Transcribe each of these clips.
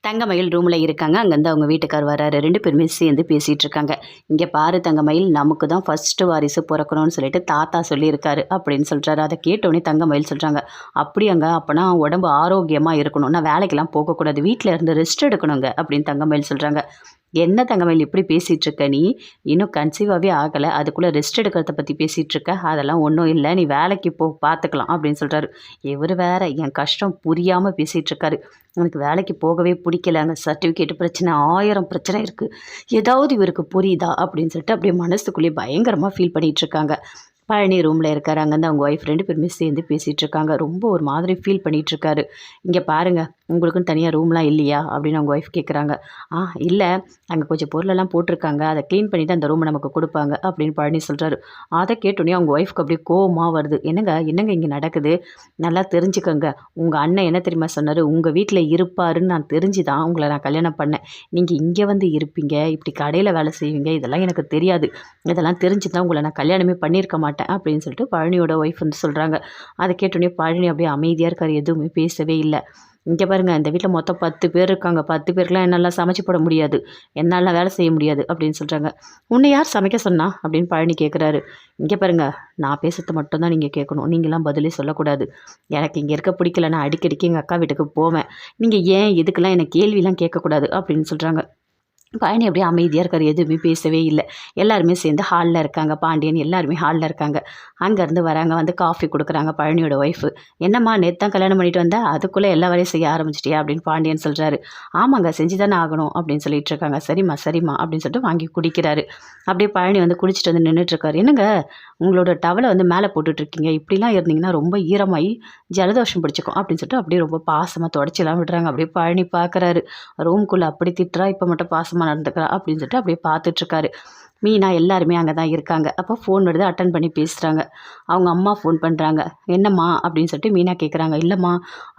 தங்கமயில் ரூமில் இருக்காங்க. அங்கேருந்து அவங்க வீட்டுக்கார் வராரு. 2 பேருமே சேர்ந்து பேசிகிட்டு இருக்காங்க. இங்கே பாரு தங்கமயில், நமக்கு தான் ஃபஸ்ட்டு வாரிசு பிறக்கணும்னு சொல்லிட்டு தாத்தா சொல்லியிருக்காரு அப்படின்னு சொல்கிறாரு. அதை கேட்டோடனே தங்கமயில் சொல்கிறாங்க, அப்படியாங்க, அப்போனா உடம்பு ஆரோக்கியமாக இருக்கணும், நான் வேலைக்கெல்லாம் போகக்கூடாது, வீட்டில் இருந்து ரெஸ்ட் எடுக்கணுங்க அப்படின்னு தங்கமயில் சொல்கிறாங்க. என்ன தங்கமயில் இப்படி பேசிகிட்டு இருக்க, நீ இன்னும் கன்சீவாகவே ஆகலை, அதுக்குள்ளே ரெஸ்ட் எடுக்கிறத பற்றி பேசிகிட்டு இருக்க, அதெல்லாம் ஒன்றும் இல்லை, நீ வேலைக்கு போ, பார்த்துக்கலாம் அப்படின்னு சொல்கிறாரு. இவர் வேற என் கஷ்டம் புரியாமல் பேசிகிட்டு இருக்காரு. எனக்கு வேலைக்கு போகவே பிடிக்கல, அங்கே சர்டிஃபிகேட் பிரச்சனை, 1000 பிரச்சனை இருக்குது, ஏதாவது இவருக்கு புரியுதா அப்படின்னு சொல்லிட்டு அப்படியே மனசுக்குள்ளேயே பயங்கரமாக ஃபீல் பண்ணிகிட்ருக்காங்க. பழனி ரூமில் இருக்காரு. அங்கேருந்து அவங்க ஒய்ஃப் 2 பேருமே சேர்ந்து பேசிகிட்டு இருக்காங்க. ரொம்ப ஒரு மாதிரி ஃபீல் பண்ணிகிட்ருக்காரு. இங்கே பாருங்கள், உங்களுக்குன்னு தனியாக ரூம்லாம் இல்லையா அப்படின்னு அவங்க ஒய்ஃப் கேட்குறாங்க. இல்லை, அங்கே கொஞ்சம் பொருளெல்லாம் போட்டிருக்காங்க, அதை க்ளீன் பண்ணிவிட்டு அந்த ரூமை நமக்கு கொடுப்பாங்க அப்படின்னு பழனி சொல்கிறாரு. அதை கேட்டோன்னே அவங்க ஒய்ஃப்க்கு அப்படியே கோவமாக வருது. என்னங்க இங்கே நடக்குது, நல்லா தெரிஞ்சுக்கோங்க. உங்கள் அண்ணன் என்ன தெரியுமா சொன்னார், உங்கள் வீட்டில் இருப்பாருன்னு நான் தெரிஞ்சு தான் உங்களை நான் கல்யாணம் பண்ணேன், நீங்கள் இங்கே வந்து இருப்பீங்க, இப்படி கடையில் வேலை செய்வீங்க, இதெல்லாம் எனக்கு தெரியாது, இதெல்லாம் தெரிஞ்சு தான் உங்களை நான் கல்யாணமே பண்ணியிருக்க மாட்டேன் அப்படின்னு சொல்லிட்டு பழனியோட ஒய்ஃப் வந்து சொல்கிறாங்க. அதை கேட்டோன்னே பழனி அப்படியே அமைதியாக இருக்கார், எதுவுமே பேசவே இல்லை. இங்கே பாருங்கள், இந்த வீட்டில் மொத்தம் 10 பேர் இருக்காங்க, 10 பேருக்குலாம் என்னால் சமைச்சு போட முடியாது, என்னால் வேலை செய்ய முடியாது அப்படின்னு சொல்கிறாங்க. உன்னை யார் சமைக்க சொன்னா அப்படின்னு பழனி கேட்குறாரு. இங்கே பாருங்கள், நான் பேசுறது மட்டும்தான் நீங்கள் கேட்கணும், நீங்களாம் பதிலே சொல்லக்கூடாது. எனக்கு இங்கே இருக்க பிடிக்கல, நான் அடிக்கடிக்கு எங்கள் அக்கா வீட்டுக்கு போவேன், நீங்கள் ஏன் இதுக்கெல்லாம் எனக்கு கேள்விலாம் கேட்கக்கூடாது அப்படின்னு சொல்கிறாங்க. பழனி அப்படியே அமைதியாக இருக்கார், எதுவுமே பேசவே இல்லை. எல்லாருமே சேர்ந்து ஹாலில் இருக்காங்க, பாண்டியன் எல்லாருமே ஹாலில் இருக்காங்க. அங்கேருந்து வராங்க, வந்து காஃபி கொடுக்குறாங்க பழனியோட ஒய்ஃபு. என்னம்மா, நேற்று தான் கல்யாணம் பண்ணிட்டு வந்தேன், அதுக்குள்ளே எல்லா வேலையும் செய்ய ஆரம்பிச்சிட்டியா அப்படின்னு பாண்டியன் சொல்கிறாரு. ஆமாங்க, செஞ்சு தானே ஆகணும் அப்படின்னு சொல்லிட்டு இருக்காங்க. சரிம்மா அப்படின்னு சொல்லிட்டு வாங்கி குடிக்கிறாரு. அப்படியே பழனி வந்து குடிச்சிட்டு வந்து நின்றுட்டுருக்காரு. என்னங்க, உங்களோட டவலை வந்து மேலே போட்டுட்ருக்கீங்க, இப்படிலாம் இருந்தீங்கன்னா ரொம்ப ஈரமாகி ஜலதோஷம் பிடிச்சிக்கும் அப்படின்னு சொல்லிட்டு அப்படியே ரொம்ப பாசமாக தொடச்சிலாம் விடுறாங்க. அப்படியே பழனி பார்க்குறாரு. ரூம்குள்ளே அப்படி திட்டுறா, இப்போ மட்டும் பாசமாக நடந்துக்கிறா அப்படின்னு சொல்லிட்டு அப்படியே பார்த்துட்ருக்காரு. மீனா எல்லாருமே அங்கே தான் இருக்காங்க. அப்போ ஃபோன் வருது, அட்டன் பண்ணி பேசுகிறாங்க. அவங்க அம்மா ஃபோன் பண்ணுறாங்க. என்னம்மா அப்படின்னு சொல்லிட்டு மீனா கேட்குறாங்க. இல்லைம்மா,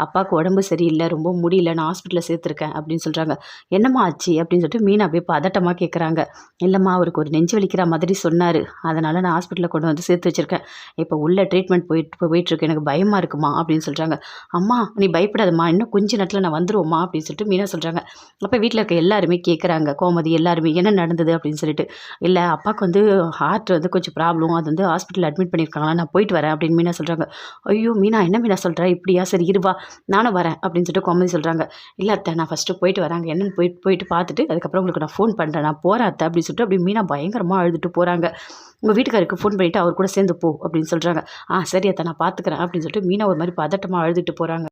அப்பாவுக்கு உடம்பு சரியில்லை, ரொம்ப முடியல, நான் ஹாஸ்பிட்டலில் சேர்த்துருக்கேன் அப்படின்னு சொல்கிறாங்க. என்னம்மா ஆச்சு அப்படின்னு சொல்லிட்டு மீனா அப்படியே பதட்டமாக கேட்குறாங்க. இல்லைம்மா, அவருக்கு ஒரு நெஞ்சு வலிக்கிற மாதிரி சொன்னார், அதனால் நான் ஹாஸ்பிட்டலில் கொண்டு வந்து சேர்த்து வச்சுருக்கேன், இப்போ உள்ள ட்ரீட்மெண்ட் போயிட்டுருக்கு, எனக்கு பயமாக இருக்குமா அப்படின்னு சொல்கிறாங்க. அம்மா நீ பயப்படாதம்மா, இன்னும் கொஞ்ச நேரத்தில் நான் வந்துருவோம்மா அப்படின்னு சொல்லிட்டு மீனா சொல்கிறாங்க. அப்போ வீட்டில் இருக்க எல்லாருமே கேட்குறாங்க, கோமதி எல்லாருமே என்ன நடந்தது அப்படின்னு சொல்லிட்டு. இல்லை, அப்பாவுக்கு வந்து ஹார்ட் வந்து கொஞ்சம் ப்ராப்ளம், அது வந்து ஹாஸ்பிட்டலில் அட்மிட் பண்ணியிருக்காங்களா, நான் போயிட்டு வரேன் அப்படின்னு மீனா சொல்கிறாங்க. ஐயோ மீனா, என்ன மீனா சொல்கிறா, இப்படியா, சரி இருவா, நானும் வரேன் அப்படின்னு சொல்லிட்டு கோமதி சொல்கிறாங்க. இல்லை அத்தை, நான் ஃபஸ்ட்டு போயிட்டு வராங்க, என்னென்னு போயிட்டு பார்த்துட்டு அதுக்கப்புறம் உங்களுக்கு நான் ஃபோன் பண்ணுறேன், நான் போகிறேன் அத்தை அப்படின்னு சொல்லிட்டு அப்படி மீனா பயங்கரமாக அழுதுட்டு போகிறாங்க. உங்கள் வீட்டுக்காருக்கு ஃபோன் பண்ணிவிட்டு அவர் கூட சேர்ந்து போ அப்படின்னு சொல்கிறாங்க. சரி அத்தை, நான் பார்த்துக்கிறேன் அப்படின்னு சொல்லிட்டு மீனா ஒரு மாதிரி பதட்டமாக அழுதுட்டு போகிறாங்க.